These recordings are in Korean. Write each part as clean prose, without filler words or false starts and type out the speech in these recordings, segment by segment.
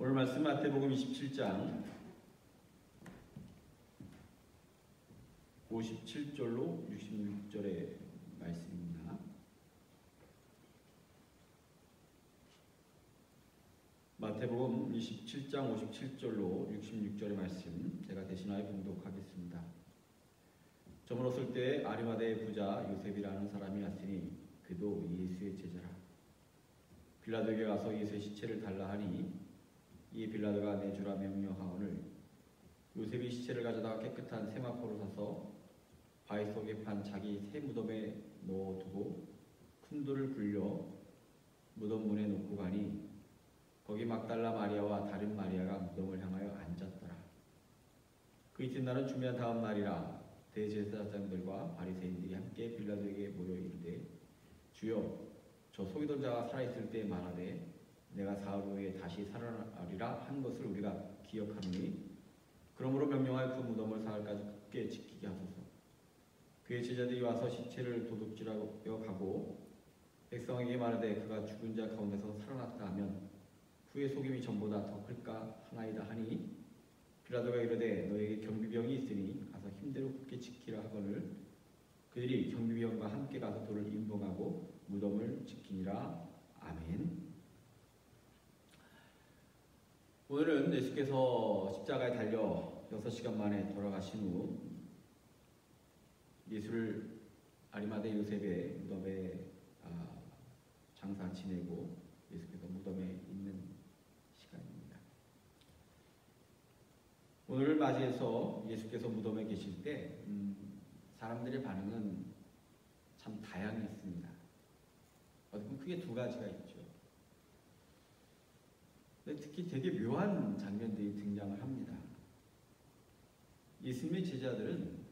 오늘 말씀 마태복음 27장 57절로 66절의 말씀입니다. 마태복음 27장 57절로 66절의 말씀 제가 대신하여 봉독하겠습니다. 저물었을 때 아리마다의 부자 요셉이라는 사람이 왔으니 그도 예수의 제자라. 빌라도에게 가서 예수의 시체를 달라 하니 이 빌라도가 내주라 명령하오늘 요셉이 시체를 가져다가 깨끗한 세마포로 사서 바위 속에 판 자기 새 무덤에 넣어두고 큰 돌을 굴려 무덤 문에 놓고 가니 거기 막달라 마리아와 다른 마리아가 무덤을 향하여 앉았더라. 그 이튿날은 중요한 다음 날이라 대제사장들과 바리새인들이 함께 빌라도에게 모여 이르되 주여 저 속이던 자가 살아있을 때 말하되 내가 사흘 후에 다시 살아나리라 한 것을 우리가 기억하노니 그러므로 명령하여 그 무덤을 사흘까지 굳게 지키게 하소서. 그의 제자들이 와서 시체를 도둑질하여 가고 백성에게 말하되 그가 죽은 자 가운데서 살아났다 하면 그의 속임이 전보다 더 클까 하나이다 하니 빌라도가 이르되 너에게 경비병이 있으니 가서 힘대로 굳게 지키라 하거늘 그들이 경비병과 함께 가서 돌을 임봉하고 무덤을 지키니라. 아멘. 오늘은 예수께서 십자가에 달려 6시간 만에 돌아가신 후 예수를 아리마대 요셉의 무덤에 장사 지내고 예수께서 무덤에 있는 시간입니다. 오늘을 맞이해서 예수께서 무덤에 계실 때 사람들의 반응은 참 다양했습니다. 어떻게 보면 크게 두 가지가 있죠. 특히 되게 묘한 장면들이 등장을 합니다. 예수님의 제자들은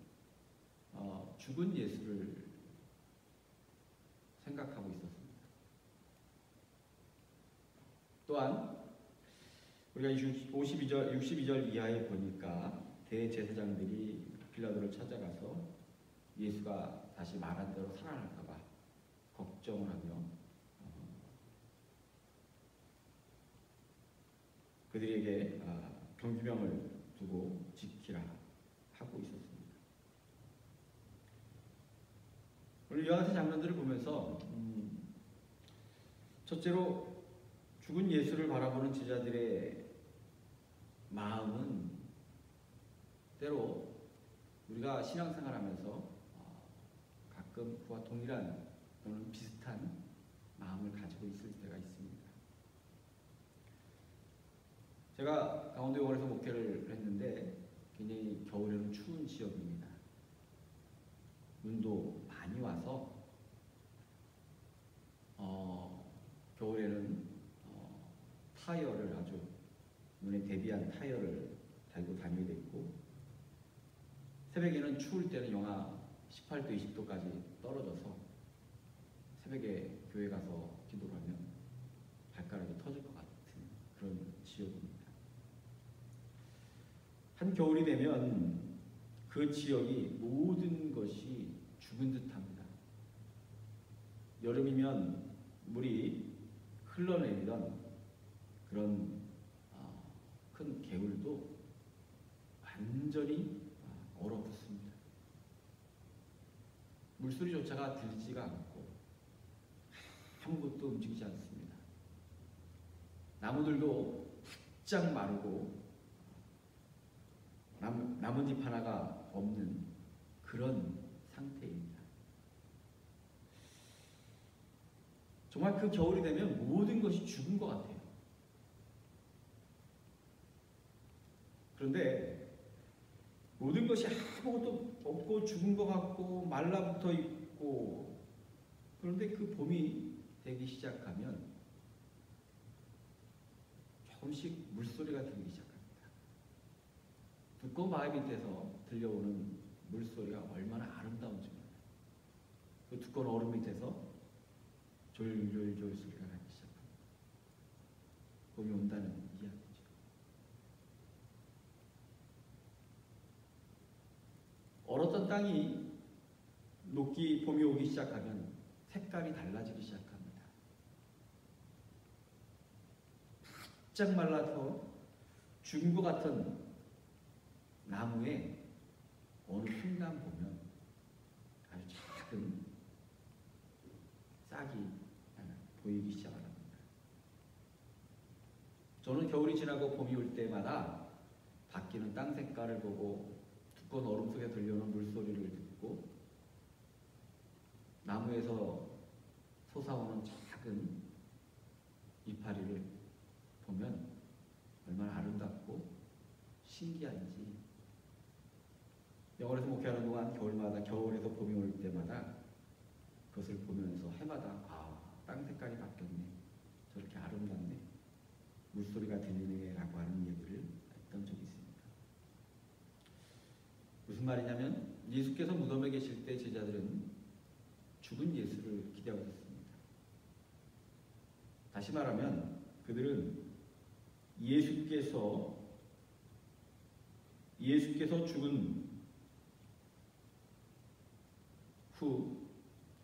죽은 예수를 생각하고 있었습니다. 또한 우리가 62절 이하에 보니까 대제사장들이 빌라도를 찾아가서 예수가 다시 말한 대로 살아날까 봐 걱정을 하며 그들에게 경비병을 두고 지키라 하고 있었습니다. 오늘 이와 같은 장면들을 보면서 첫째로 죽은 예수를 바라보는 제자들의 마음은 때로 우리가 신앙생활하면서 가끔 그와 동일한 또는 비슷한 마음을 가지고 있을 때가 있습니다. 제가 강원도의원에서 목회를 했는데 굉장히 겨울에는 추운 지역입니다. 눈도 많이 와서 겨울에는 타이어를 아주 눈에 대비한 타이어를 달고 다니게 됐고 새벽에는 추울 때는 영하 18도, 20도까지 떨어져서 새벽에 교회 가서 기도를 하면 발가락이 터질 것 같은 그런 지역입니다. 한겨울이 되면 그 지역이 모든 것이 죽은 듯합니다. 여름이면 물이 흘러내리던 그런 큰 개울도 완전히 얼어붙습니다. 물소리조차가 들리지가 않고 아무것도 움직이지 않습니다. 나무들도 바짝 마르고 나뭇잎 하나가 없는 그런 상태입니다. 정말 그 겨울이 되면 모든 것이 죽은 것 같아요. 그런데 모든 것이 아무것도 없고 죽은 것 같고 말라붙어 있고 그런데 그 봄이 되기 시작하면 조금씩 물소리가 들리기 시작합니다. 두꺼운 바위 밑에서 들려오는 물소리가 얼마나 아름다운지 몰라요. 그 두꺼운 얼음 밑에서 졸졸졸 소리가 나기 시작합니다. 봄이 온다는 이야기죠. 얼었던 땅이 봄이 오기 시작하면 색깔이 달라지기 시작합니다. 바짝 말라서 죽은 것 같은 나무에 어느 순간 보면 아주 작은 싹이 하나 보이기 시작합니다. 저는 겨울이 지나고 봄이 올 때마다 바뀌는 땅 색깔을 보고 두꺼운 얼음 속에 들려오는 물소리를 듣고 나무에서 솟아오는 작은 이파리를 보면 얼마나 아름답고 신기한지, 영월에서 목회하는 동안 겨울마다, 겨울에서 봄이 올 때마다 그것을 보면서 해마다 땅 색깔이 바뀌었네, 저렇게 아름답네, 물소리가 들리네 라고 하는 얘기를 했던 적이 있습니다. 무슨 말이냐면 예수께서 무덤에 계실 때 제자들은 죽은 예수를 기대하고 있었습니다. 다시 말하면 그들은 예수께서 죽은 후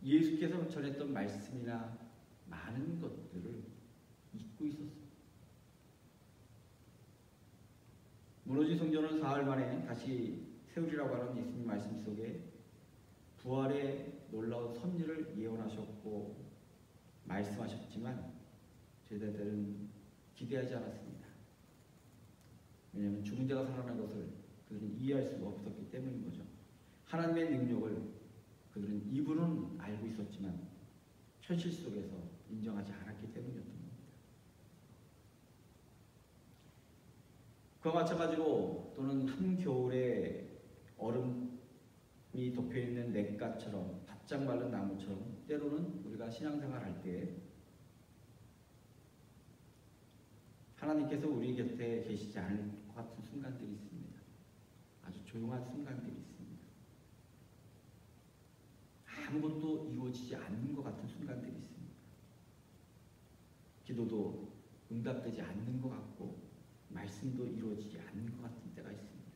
예수께서 전했던 말씀이나 많은 것들을 잊고 있었습니다. 무너진 성전을 사흘 만에 다시 세우리라고 하는 예수님 말씀 속에 부활의 놀라운 섭리를 예언하셨고 말씀하셨지만 제자들은 기대하지 않았습니다. 왜냐하면 죽은 자가 살아난 것을 그들은 이해할 수가 없었기 때문인 거죠. 하나님의 능력을 그들은 입으로는 알고 있었지만 현실 속에서 인정하지 않았기 때문이었던 겁니다. 그와 마찬가지로 또는 한겨울에 얼음이 덮여있는 냇가처럼 바짝 마른 나무처럼 때로는 우리가 신앙생활할 때 하나님께서 우리 곁에 계시지 않을 것 같은 순간들이 있습니다. 아주 조용한 순간들이 있습니다. 아무것도 이루어지지 않는 것 같은 순간들이 있습니다. 기도도 응답되지 않는 것 같고 말씀도 이루어지지 않는 것 같은 때가 있습니다.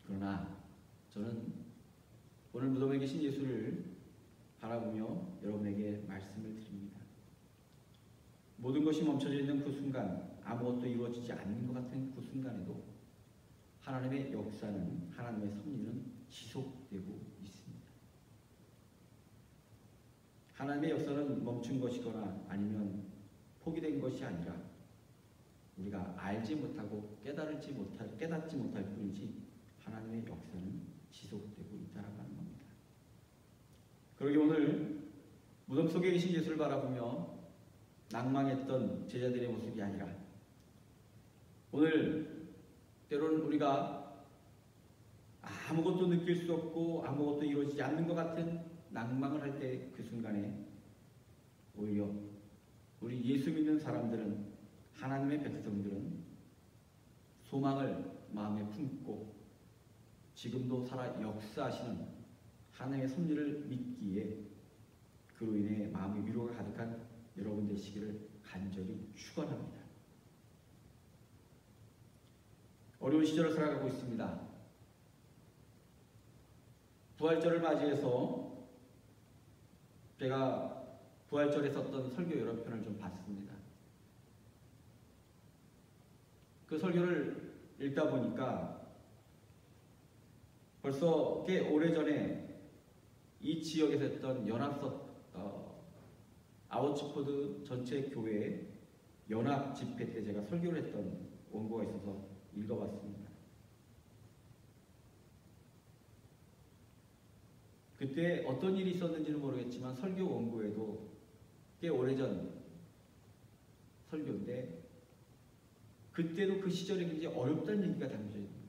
그러나 저는 오늘 무덤에 계신 예수를 바라보며 여러분에게 말씀을 드립니다. 모든 것이 멈춰져 있는 그 순간, 아무것도 이루어지지 않는 것 같은 그 순간에도 하나님의 역사는, 하나님의 섭리는 지속되고 있습니다. 하나님의 역사는 멈춘 것이거나 아니면 포기된 것이 아니라 우리가 알지 못하고 깨닫지 못할 뿐이지 하나님의 역사는 지속되고 있다는 겁니다. 그러기 오늘 무덤 속에 계신 예수를 바라보며 낭망했던 제자들의 모습이 아니라 오늘 때로는 우리가 아무것도 느낄 수 없고 아무것도 이루어지지 않는 것 같은 낭망을 할 때 그 순간에 오히려 우리 예수 믿는 사람들은, 하나님의 백성들은 소망을 마음에 품고 지금도 살아 역사하시는 하나님의 섭리를 믿기에 그로 인해 마음의 위로가 가득한 여러분 되시기를 간절히 축원합니다. 어려운 시절을 살아가고 있습니다. 부활절을 맞이해서 제가 부활절에 썼던 설교 여러 편을 좀 봤습니다. 그 설교를 읽다 보니까 벌써 꽤 오래전에 이 지역에서 했던 아워츠포드 전체 교회 연합 집회 때 제가 설교를 했던 원고가 있어서 읽어봤습니다. 그때 어떤 일이 있었는지는 모르겠지만 설교 원고에도 꽤 오래전 설교인데 그때도 그 시절이 굉장히 어렵다는 얘기가 담겨져 있는 거예요.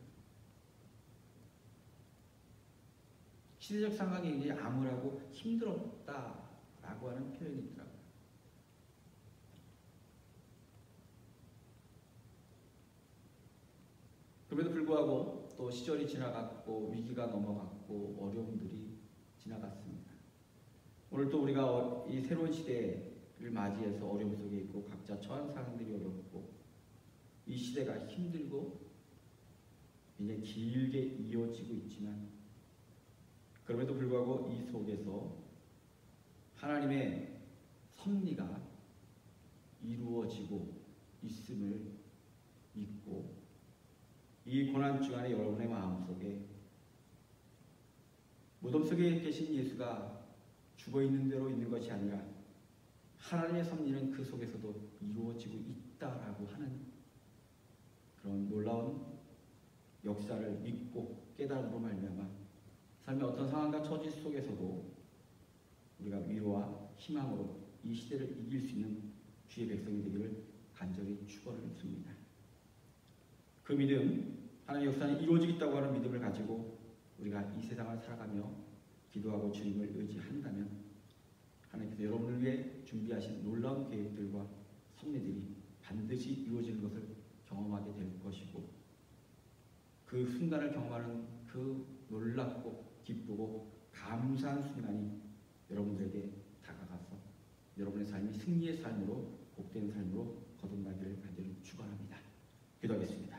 시대적 상황이 굉장히 암울하고 힘들었다라고 하는 표현이 있더라고요. 그럼에도 불구하고 또 시절이 지나갔고 위기가 넘어갔고 어려움들이 지나갔습니다. 오늘 또 우리가 이 새로운 시대를 맞이해서 어려움 속에 있고 각자 처한 상황들이 어렵고 이 시대가 힘들고 이제 길게 이어지고 있지만 그럼에도 불구하고 이 속에서 하나님의 섭리가 이루어지고 있음을 믿고 이 고난 주간에 여러분의 마음속에 무덤 속에 계신 예수가 죽어 있는 대로 있는 것이 아니라 하나님의 섭리는 그 속에서도 이루어지고 있다라고 하는 그런 놀라운 역사를 믿고 깨달음으로 말미암아 삶의 어떤 상황과 처지 속에서도 우리가 위로와 희망으로 이 시대를 이길 수 있는 주의 백성이 되기를 간절히 축원을 드립니다. 그 믿음, 하나님의 역사는 이루어지겠다고 하는 믿음을 가지고 우리가 이 세상을 살아가며 기도하고 주님을 의지한다면 하나님께서 여러분을 위해 준비하신 놀라운 계획들과 섭리들이 반드시 이루어지는 것을 경험하게 될 것이고 그 순간을 경험하는 그 놀랍고 기쁘고 감사한 순간이 여러분들에게 다가가서 여러분의 삶이 승리의 삶으로 복된 삶으로 거듭나기를 간절히 축원합니다. 기도하겠습니다.